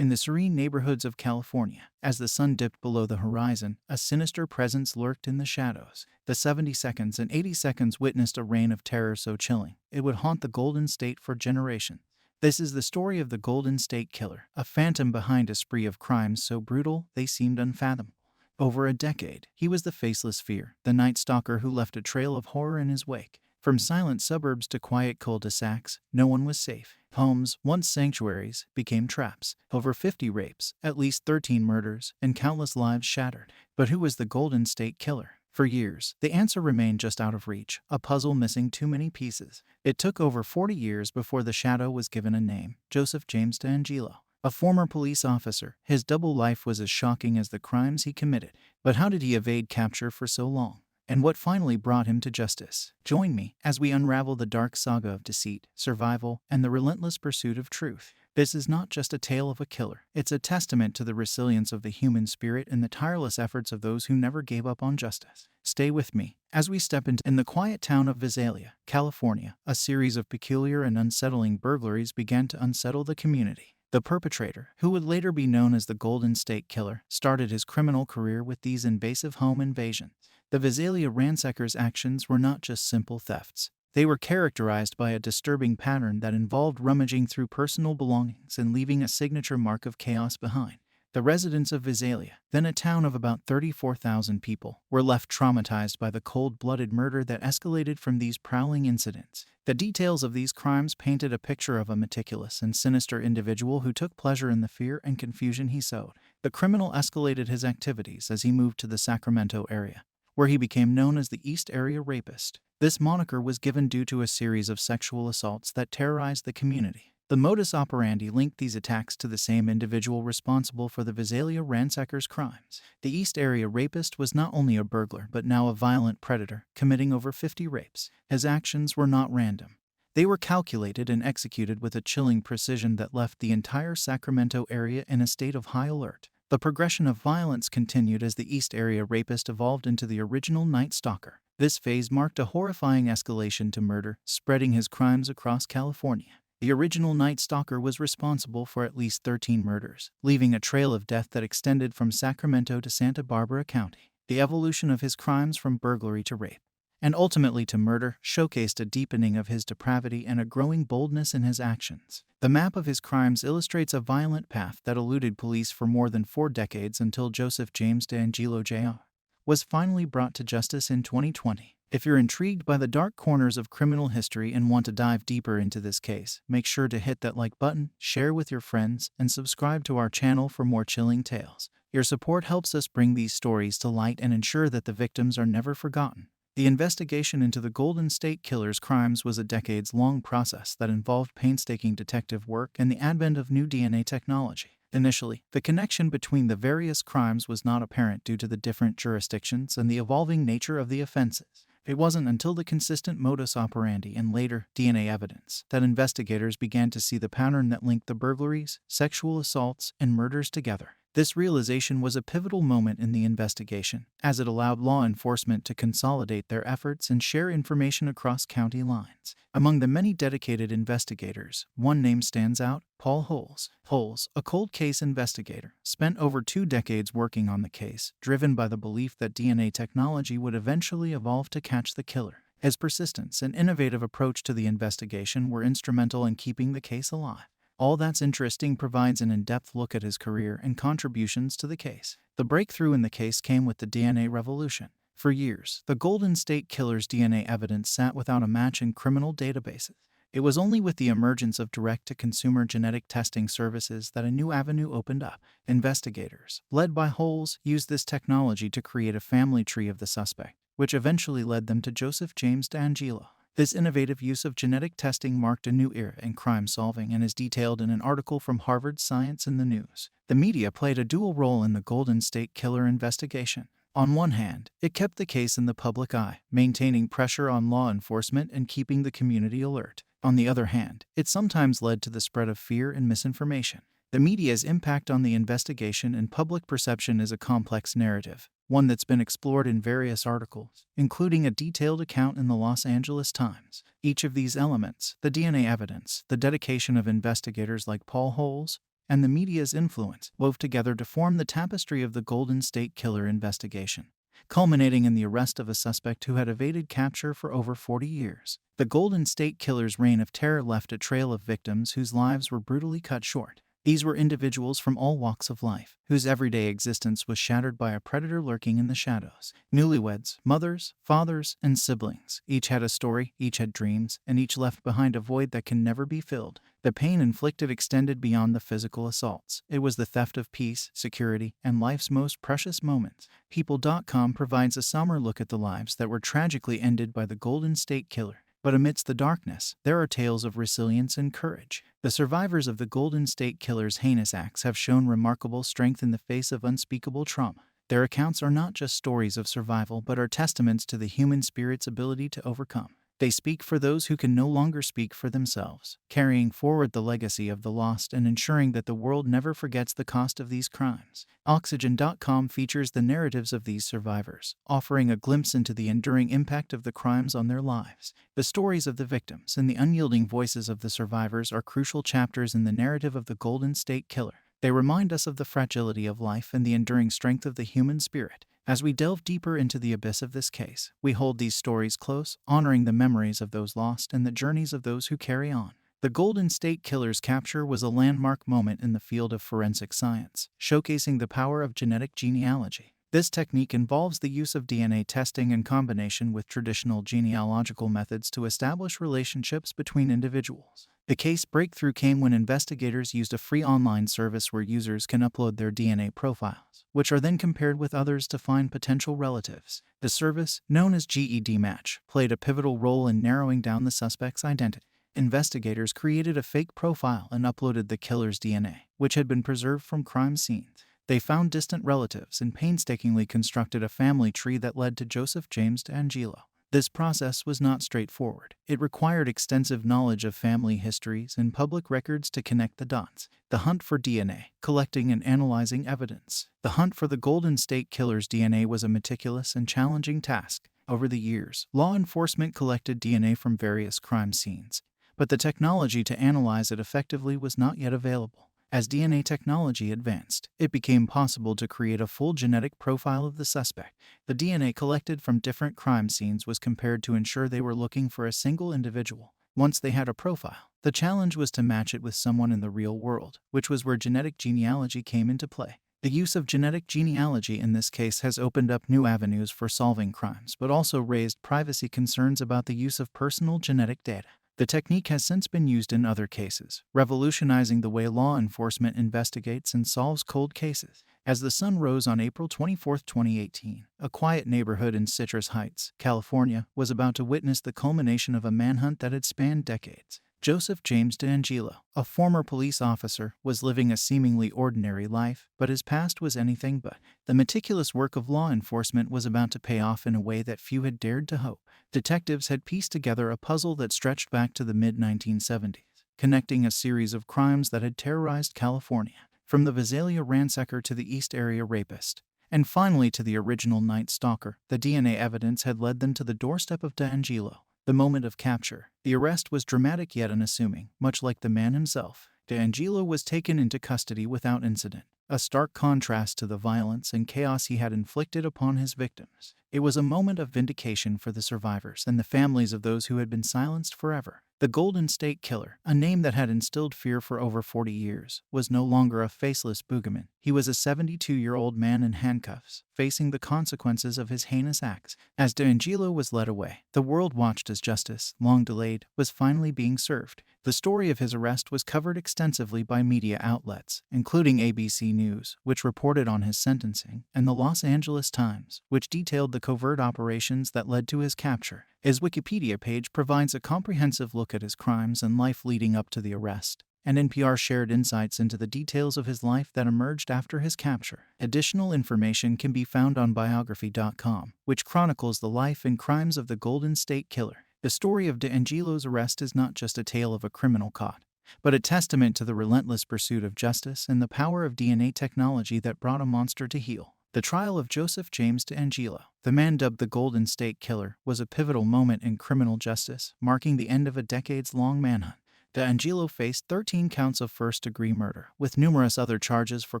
In the serene neighborhoods of California, as the sun dipped below the horizon, a sinister presence lurked in the shadows. The 70 seconds and 80 seconds witnessed a reign of terror so chilling, it would haunt the Golden State for generations. This is the story of the Golden State Killer, a phantom behind a spree of crimes so brutal they seemed unfathomable. Over a decade, he was the faceless fear, the Night Stalker who left a trail of horror in his wake. From silent suburbs to quiet cul-de-sacs, no one was safe. Homes, once sanctuaries, became traps. Over 50 rapes, at least 13 murders, and countless lives shattered. But who was the Golden State Killer? For years, the answer remained just out of reach, a puzzle missing too many pieces. It took over 40 years before the shadow was given a name: Joseph James DeAngelo. A former police officer, his double life was as shocking as the crimes he committed. But how did he evade capture for so long? And what finally brought him to justice? Join me as we unravel the dark saga of deceit, survival, and the relentless pursuit of truth. This is not just a tale of a killer. It's a testament to the resilience of the human spirit and the tireless efforts of those who never gave up on justice. Stay with me as we step into in the quiet town of Visalia, California. A series of peculiar and unsettling burglaries began to unsettle the community. The perpetrator, who would later be known as the Golden State Killer, started his criminal career with these invasive home invasions. The Visalia Ransacker's actions were not just simple thefts. They were characterized by a disturbing pattern that involved rummaging through personal belongings and leaving a signature mark of chaos behind. The residents of Visalia, then a town of about 34,000 people, were left traumatized by the cold-blooded murder that escalated from these prowling incidents. The details of these crimes painted a picture of a meticulous and sinister individual who took pleasure in the fear and confusion he sowed. The criminal escalated his activities as he moved to the Sacramento area, where he became known as the East Area Rapist. This moniker was given due to a series of sexual assaults that terrorized the community. The modus operandi linked these attacks to the same individual responsible for the Visalia Ransacker's crimes. The East Area Rapist was not only a burglar but now a violent predator, committing over 50 rapes. His actions were not random. They were calculated and executed with a chilling precision that left the entire Sacramento area in a state of high alert. The progression of violence continued as the East Area Rapist evolved into the original Night Stalker. This phase marked a horrifying escalation to murder, spreading his crimes across California. The original Night Stalker was responsible for at least 13 murders, leaving a trail of death that extended from Sacramento to Santa Barbara County. The evolution of his crimes from burglary to rape, and ultimately to murder, showcased a deepening of his depravity and a growing boldness in his actions. The map of his crimes illustrates a violent path that eluded police for more than 4 decades until Joseph James DeAngelo Jr. was finally brought to justice in 2020. If you're intrigued by the dark corners of criminal history and want to dive deeper into this case, make sure to hit that like button, share with your friends, and subscribe to our channel for more chilling tales. Your support helps us bring these stories to light and ensure that the victims are never forgotten. The investigation into the Golden State Killer's crimes was a decades-long process that involved painstaking detective work and the advent of new DNA technology. Initially, the connection between the various crimes was not apparent due to the different jurisdictions and the evolving nature of the offenses. It wasn't until the consistent modus operandi and later DNA evidence that investigators began to see the pattern that linked the burglaries, sexual assaults, and murders together. This realization was a pivotal moment in the investigation, as it allowed law enforcement to consolidate their efforts and share information across county lines. Among the many dedicated investigators, one name stands out: Paul Holes. Holes, a cold case investigator, spent over 2 decades working on the case, driven by the belief that DNA technology would eventually evolve to catch the killer. His persistence and innovative approach to the investigation were instrumental in keeping the case alive. All That's Interesting provides an in-depth look at his career and contributions to the case. The breakthrough in the case came with the DNA revolution. For years, the Golden State Killer's DNA evidence sat without a match in criminal databases. It was only with the emergence of direct-to-consumer genetic testing services that a new avenue opened up. Investigators, led by Holes, used this technology to create a family tree of the suspect, which eventually led them to Joseph James DeAngelo. This innovative use of genetic testing marked a new era in crime solving and is detailed in an article from Harvard Science in the News. The media played a dual role in the Golden State Killer investigation. On one hand, it kept the case in the public eye, maintaining pressure on law enforcement and keeping the community alert. On the other hand, it sometimes led to the spread of fear and misinformation. The media's impact on the investigation and public perception is a complex narrative, one that's been explored in various articles, including a detailed account in the Los Angeles Times. Each of these elements, the DNA evidence, the dedication of investigators like Paul Holes, and the media's influence wove together to form the tapestry of the Golden State Killer investigation, culminating in the arrest of a suspect who had evaded capture for over 40 years. The Golden State Killer's reign of terror left a trail of victims whose lives were brutally cut short. These were individuals from all walks of life, whose everyday existence was shattered by a predator lurking in the shadows. Newlyweds, mothers, fathers, and siblings. Each had a story, each had dreams, and each left behind a void that can never be filled. The pain inflicted extended beyond the physical assaults. It was the theft of peace, security, and life's most precious moments. People.com provides a somber look at the lives that were tragically ended by the Golden State Killer. But amidst the darkness, there are tales of resilience and courage. The survivors of the Golden State Killer's heinous acts have shown remarkable strength in the face of unspeakable trauma. Their accounts are not just stories of survival but are testaments to the human spirit's ability to overcome. They speak for those who can no longer speak for themselves, carrying forward the legacy of the lost and ensuring that the world never forgets the cost of these crimes. Oxygen.com features the narratives of these survivors, offering a glimpse into the enduring impact of the crimes on their lives. The stories of the victims and the unyielding voices of the survivors are crucial chapters in the narrative of the Golden State Killer. They remind us of the fragility of life and the enduring strength of the human spirit. As we delve deeper into the abyss of this case, we hold these stories close, honoring the memories of those lost and the journeys of those who carry on. The Golden State Killer's capture was a landmark moment in the field of forensic science, showcasing the power of genetic genealogy. This technique involves the use of DNA testing in combination with traditional genealogical methods to establish relationships between individuals. The case breakthrough came when investigators used a free online service where users can upload their DNA profiles, which are then compared with others to find potential relatives. The service, known as GED Match, played a pivotal role in narrowing down the suspect's identity. Investigators created a fake profile and uploaded the killer's DNA, which had been preserved from crime scenes. They found distant relatives and painstakingly constructed a family tree that led to Joseph James DeAngelo. This process was not straightforward. It required extensive knowledge of family histories and public records to connect the dots. The hunt for DNA, collecting and analyzing evidence. The hunt for the Golden State Killer's DNA was a meticulous and challenging task. Over the years, law enforcement collected DNA from various crime scenes, but the technology to analyze it effectively was not yet available. As DNA technology advanced, it became possible to create a full genetic profile of the suspect. The DNA collected from different crime scenes was compared to ensure they were looking for a single individual. Once they had a profile, the challenge was to match it with someone in the real world, which was where genetic genealogy came into play. The use of genetic genealogy in this case has opened up new avenues for solving crimes, but also raised privacy concerns about the use of personal genetic data. The technique has since been used in other cases, revolutionizing the way law enforcement investigates and solves cold cases. As the sun rose on April 24, 2018, a quiet neighborhood in Citrus Heights, California, was about to witness the culmination of a manhunt that had spanned decades. Joseph James DeAngelo, a former police officer, was living a seemingly ordinary life, but his past was anything but. The meticulous work of law enforcement was about to pay off in a way that few had dared to hope. Detectives had pieced together a puzzle that stretched back to the mid-1970s, connecting a series of crimes that had terrorized California, from the Visalia Ransacker to the East Area Rapist, and finally to the original Night Stalker. The DNA evidence had led them to the doorstep of DeAngelo. The moment of capture. The arrest was dramatic yet unassuming, much like the man himself. DeAngelo was taken into custody without incident, a stark contrast to the violence and chaos he had inflicted upon his victims. It was a moment of vindication for the survivors and the families of those who had been silenced forever. The Golden State Killer, a name that had instilled fear for over 40 years, was no longer a faceless boogeyman. He was a 72-year-old man in handcuffs, facing the consequences of his heinous acts. As DeAngelo was led away, the world watched as justice, long delayed, was finally being served. The story of his arrest was covered extensively by media outlets, including ABC News, which reported on his sentencing, and the Los Angeles Times, which detailed the covert operations that led to his capture. His Wikipedia page provides a comprehensive look at his crimes and life leading up to the arrest, and NPR shared insights into the details of his life that emerged after his capture. Additional information can be found on biography.com, which chronicles the life and crimes of the Golden State Killer. The story of DeAngelo's arrest is not just a tale of a criminal caught, but a testament to the relentless pursuit of justice and the power of DNA technology that brought a monster to heel. The trial of Joseph James DeAngelo, the man dubbed the Golden State Killer, was a pivotal moment in criminal justice, marking the end of a decades-long manhunt. DeAngelo faced 13 counts of first-degree murder, with numerous other charges for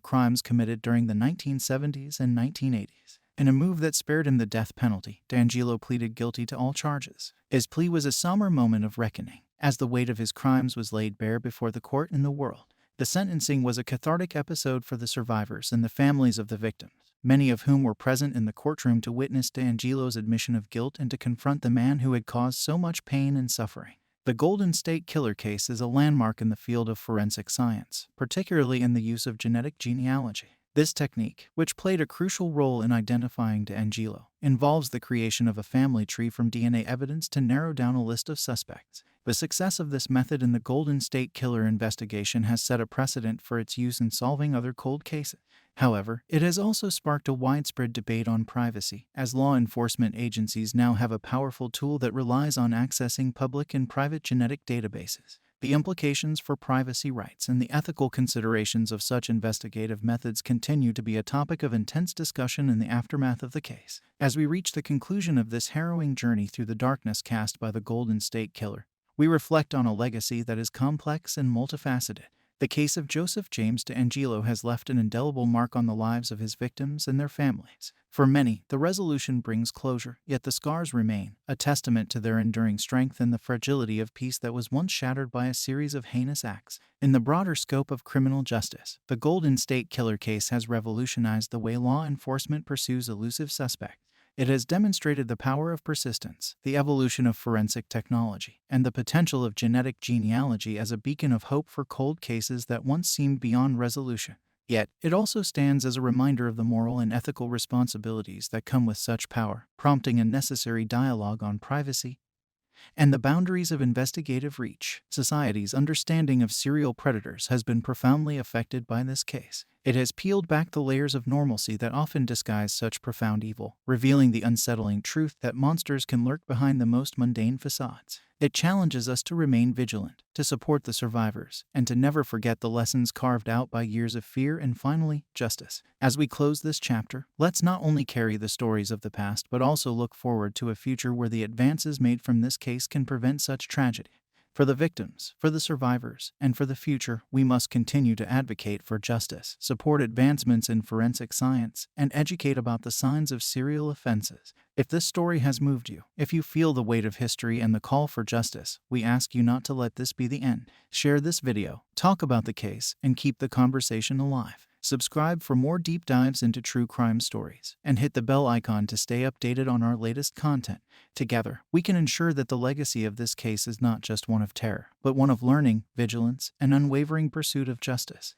crimes committed during the 1970s and 1980s. In a move that spared him the death penalty, DeAngelo pleaded guilty to all charges. His plea was a somber moment of reckoning, as the weight of his crimes was laid bare before the court and the world. The sentencing was a cathartic episode for the survivors and the families of the victims, many of whom were present in the courtroom to witness DeAngelo's admission of guilt and to confront the man who had caused so much pain and suffering. The Golden State Killer case is a landmark in the field of forensic science, particularly in the use of genetic genealogy. This technique, which played a crucial role in identifying DeAngelo, involves the creation of a family tree from DNA evidence to narrow down a list of suspects. The success of this method in the Golden State Killer investigation has set a precedent for its use in solving other cold cases. However, it has also sparked a widespread debate on privacy, as law enforcement agencies now have a powerful tool that relies on accessing public and private genetic databases. The implications for privacy rights and the ethical considerations of such investigative methods continue to be a topic of intense discussion in the aftermath of the case. As we reach the conclusion of this harrowing journey through the darkness cast by the Golden State Killer, we reflect on a legacy that is complex and multifaceted. The case of Joseph James DeAngelo has left an indelible mark on the lives of his victims and their families. For many, the resolution brings closure, yet the scars remain, a testament to their enduring strength and the fragility of peace that was once shattered by a series of heinous acts. In the broader scope of criminal justice, the Golden State Killer case has revolutionized the way law enforcement pursues elusive suspects. It has demonstrated the power of persistence, the evolution of forensic technology, and the potential of genetic genealogy as a beacon of hope for cold cases that once seemed beyond resolution. Yet, it also stands as a reminder of the moral and ethical responsibilities that come with such power, prompting a necessary dialogue on privacy and the boundaries of investigative reach. Society's understanding of serial predators has been profoundly affected by this case. It has peeled back the layers of normalcy that often disguise such profound evil, revealing the unsettling truth that monsters can lurk behind the most mundane facades. It challenges us to remain vigilant, to support the survivors, and to never forget the lessons carved out by years of fear and, finally, justice. As we close this chapter, let's not only carry the stories of the past but also look forward to a future where the advances made from this case can prevent such tragedy. For the victims, for the survivors, and for the future, we must continue to advocate for justice, support advancements in forensic science, and educate about the signs of serial offenses. If this story has moved you, if you feel the weight of history and the call for justice, we ask you not to let this be the end. Share this video, talk about the case, and keep the conversation alive. Subscribe for more deep dives into true crime stories, and hit the bell icon to stay updated on our latest content. Together, we can ensure that the legacy of this case is not just one of terror, but one of learning, vigilance, and unwavering pursuit of justice.